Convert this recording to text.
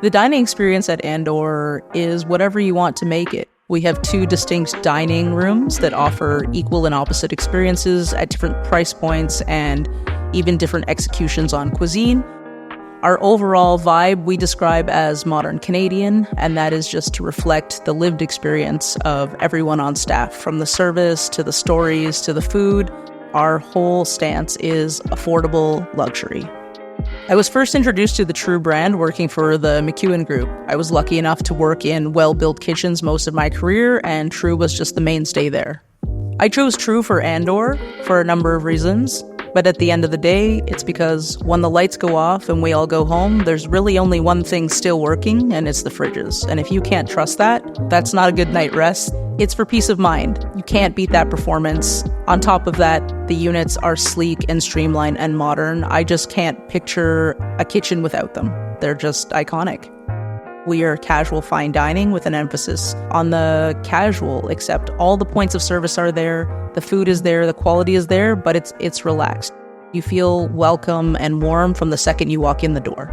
The dining experience at Andor is whatever you want to make it. We have 2 distinct dining rooms that offer equal and opposite experiences at different price points and even different executions on cuisine. Our overall vibe we describe as modern Canadian, and that is just to reflect the lived experience of everyone on staff, from the service to the stories to the food. Our whole stance is affordable luxury. I was first introduced to the True brand working for the McEwen Group. I was lucky enough to work in well-built kitchens most of my career, and True was just the mainstay there. I chose True for Andor for a number of reasons, but at the end of the day, it's because when the lights go off and we all go home, there's really only one thing still working, and it's the fridges. And if you can't trust that, that's not a good night rest. It's for peace of mind. You can't beat that performance. On top of that, the units are sleek and streamlined and modern. I just can't picture a kitchen without them. They're just iconic. We are casual fine dining with an emphasis on the casual, except all the points of service are there, the food is there, the quality is there, but it's relaxed. You feel welcome and warm from the second you walk in the door.